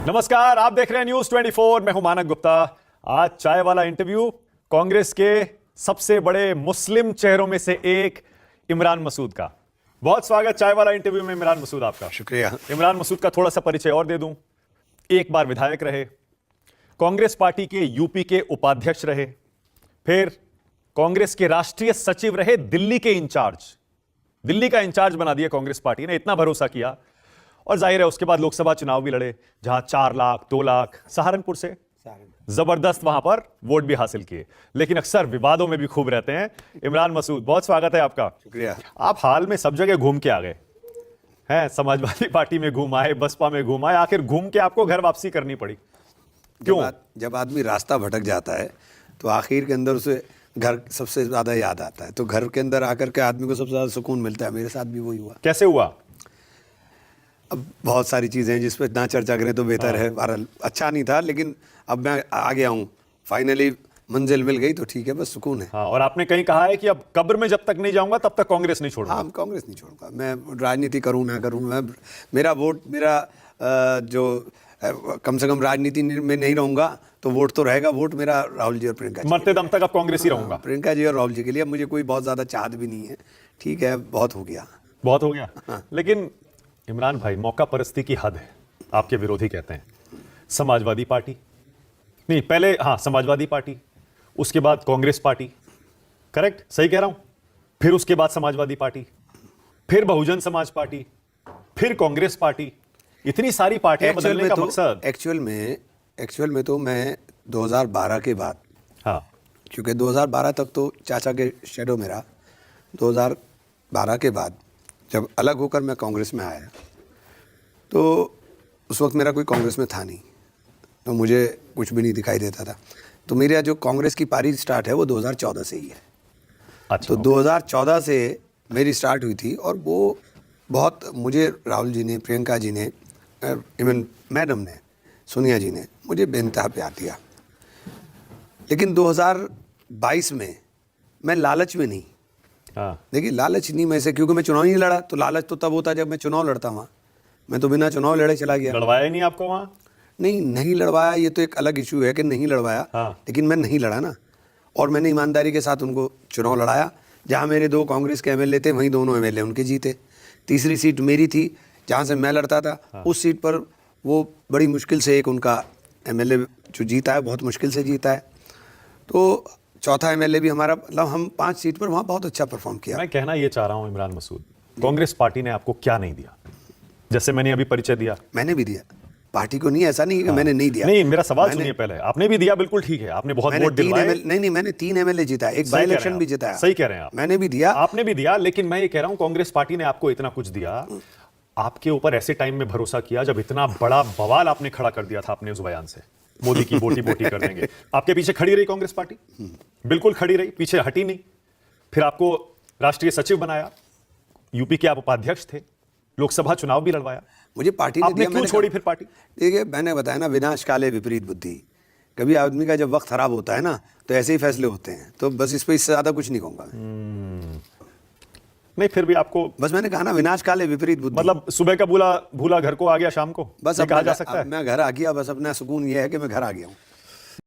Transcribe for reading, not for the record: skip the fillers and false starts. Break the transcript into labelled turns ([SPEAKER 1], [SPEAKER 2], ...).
[SPEAKER 1] नमस्कार, आप देख रहे हैं न्यूज 24। मैं हूं मानक गुप्ता। आज चाय वाला इंटरव्यू कांग्रेस के सबसे बड़े मुस्लिम चेहरों में से एक इमरान मसूद का। बहुत स्वागत चाय वाला इंटरव्यू में इमरान मसूद आपका।
[SPEAKER 2] शुक्रिया।
[SPEAKER 1] इमरान मसूद का थोड़ा सा परिचय और दे दूं। एक बार विधायक रहे, कांग्रेस पार्टी के यूपी के उपाध्यक्ष रहे, फिर कांग्रेस के राष्ट्रीय सचिव रहे, दिल्ली के इंचार्ज, दिल्ली का इंचार्ज बना दिया कांग्रेस पार्टी ने, इतना भरोसा किया। और जाहिर है उसके बाद लोकसभा चुनाव भी लड़े, जहां 4 लाख 2 लाख सहारनपुर से जबरदस्त वहां पर वोट भी हासिल किए, लेकिन अक्सर विवादों में भी खूब रहते हैं। इमरान मसूद, बहुत स्वागत है आपका।
[SPEAKER 2] शुक्रिया।
[SPEAKER 1] आप हाल में सब जगह घूम के आ गए हैं, समाजवादी पार्टी में घूम आए, बसपा में घूम आए, आखिर घूम के आपको घर वापसी करनी पड़ी, क्यों?
[SPEAKER 2] जब आदमी रास्ता भटक जाता है तो आखिर के अंदर उसे घर सबसे ज्यादा याद आता है, तो घर के अंदर आकर के आदमी को सबसे ज्यादा सुकून मिलता है। मेरे साथ भी वही हुआ।
[SPEAKER 1] कैसे हुआ?
[SPEAKER 2] अब बहुत सारी चीजें हैं जिस पर ना चर्चा करें तो बेहतर है। बहरहाल अच्छा नहीं था, लेकिन अब मैं आ गया हूँ, फाइनली मंजिल मिल गई तो ठीक है, बस सुकून है।
[SPEAKER 1] हाँ, और आपने कहीं कहा है कि अब कब्र में जब तक नहीं जाऊंगा तब तक कांग्रेस नहीं छोड़ूंगा।
[SPEAKER 2] हाँ, कांग्रेस नहीं छोड़ूंगा। मैं राजनीति करूँ ना करूँ, मैं मेरा वोट, मेरा कम से कम राजनीति में नहीं रहूंगा तो वोट तो रहेगा। वोट मेरा राहुल जी और प्रियंका जी,
[SPEAKER 1] मरते दम तक अब कांग्रेस ही रहूंगा।
[SPEAKER 2] प्रियंका जी और राहुल जी के लिए। मुझे कोई बहुत ज्यादा चाहत भी नहीं है, ठीक है, बहुत हो गया।
[SPEAKER 1] बहुत हो गया। हाँ। लेकिन इमरान भाई, मौका परस्ती की हद है, आपके विरोधी कहते हैं। समाजवादी पार्टी नहीं, पहले हाँ समाजवादी पार्टी, उसके बाद कांग्रेस पार्टी, करेक्ट, सही कह रहा हूं? फिर उसके बाद समाजवादी पार्टी, फिर बहुजन समाज पार्टी, फिर कांग्रेस पार्टी, इतनी सारी पार्टियां बदलने का मकसद।
[SPEAKER 2] एक्चुअल में तो मैं 2012 के बाद,
[SPEAKER 1] हाँ,
[SPEAKER 2] क्योंकि 2012 तक तो चाचा के शेडो में रहा। 2012 के बाद जब अलग होकर मैं कांग्रेस में आया तो उस वक्त मेरा कोई कांग्रेस में था नहीं, तो मुझे कुछ भी नहीं दिखाई देता था। तो मेरा जो कांग्रेस की पारी स्टार्ट है वो 2014 से ही है।
[SPEAKER 1] अच्छा,
[SPEAKER 2] तो 2014 से मेरी स्टार्ट हुई थी, और वो बहुत मुझे राहुल जी ने, प्रियंका जी ने, इवन मैडम ने, सोनिया जी ने मुझे बेइंतहा प्यार दिया। लेकिन 2022 में मैं लालच में नहीं,
[SPEAKER 1] हाँ,
[SPEAKER 2] देखिए लालच नहीं मैं से, क्योंकि मैं चुनाव ही नहीं लड़ा। तो लालच तो तब होता जब मैं चुनाव लड़ता वहाँ, मैं तो बिना चुनाव लड़े चला गया।
[SPEAKER 1] लड़वाया नहीं आपको वहां?
[SPEAKER 2] नहीं लड़वाया, ये तो एक अलग इशू है कि नहीं लड़वाया।
[SPEAKER 1] हाँ।
[SPEAKER 2] लेकिन मैं नहीं लड़ा ना, और मैंने ईमानदारी के साथ उनको चुनाव लड़ाया। जहाँ मेरे 2 कांग्रेस के एमएलए थे, वहीं दोनों एमएलए उनके जीते। तीसरी सीट मेरी थी जहाँ से मैं लड़ता था। हाँ। उस सीट पर वो बड़ी मुश्किल से एक उनका एमएलए जो जीता है, बहुत मुश्किल से जीता है। तो चौथा एमएलए भी हमारा, मतलब हम 5 सीट पर वहाँ बहुत अच्छा परफॉर्म किया।
[SPEAKER 1] मैं कहना ये चाह रहा हूं इमरान मसूद, कांग्रेस पार्टी ने आपको क्या नहीं दिया? जैसे मैंने अभी परिचय दिया,
[SPEAKER 2] मैंने भी दिया पार्टी को, नहीं ऐसा नहीं कि मैंने नहीं दिया।
[SPEAKER 1] नहीं, मेरा सवाल सुनिए पहले। आपने भी दिया, बिल्कुल ठीक है, आपने बहुत वोट दिलवाए।
[SPEAKER 2] नहीं, मैंने 3 एमएलए जीता, एक बाई इलेक्शन भी जिताया।
[SPEAKER 1] सही कह रहे हैं आप,
[SPEAKER 2] मैंने भी दिया,
[SPEAKER 1] आपने भी दिया। लेकिन मैं ये कह रहा हूं, कांग्रेस पार्टी ने आपको इतना कुछ दिया, आपके ऊपर ऐसे टाइम में भरोसा किया जब इतना बड़ा बवाल आपने खड़ा कर दिया था अपने उस बयान से, मोदी की बोटी बोटी कर देंगे। आपके पीछे खड़ी रही कांग्रेस पार्टी, बिल्कुल खड़ी रही, पीछे हटी नहीं। फिर आपको राष्ट्रीय सचिव बनाया, यूपी के आप उपाध्यक्ष थे, लोकसभा चुनाव भी लड़वाया।
[SPEAKER 2] मुझे पार्टी
[SPEAKER 1] आपने क्यों छोड़ी फिर पार्टी?
[SPEAKER 2] देखिए, मैंने बताया ना, विनाश काले विपरीत बुद्धि। कभी आदमी का जब वक्त खराब होता है ना, तो ऐसे ही फैसले होते हैं। तो बस इस पे इससे ज्यादा कुछ नहीं कहूंगा।
[SPEAKER 1] नहीं, फिर भी आपको,
[SPEAKER 2] बस मैंने कहा ना, विनाश काले विपरीत बुद्धि।
[SPEAKER 1] मतलब सुबह का भूला घर को आ गया शाम को,
[SPEAKER 2] बस
[SPEAKER 1] कहा जा सकता है।
[SPEAKER 2] मैं घर आ गया, बस अपना सुकून ये है कि मैं घर आ गया हूँ।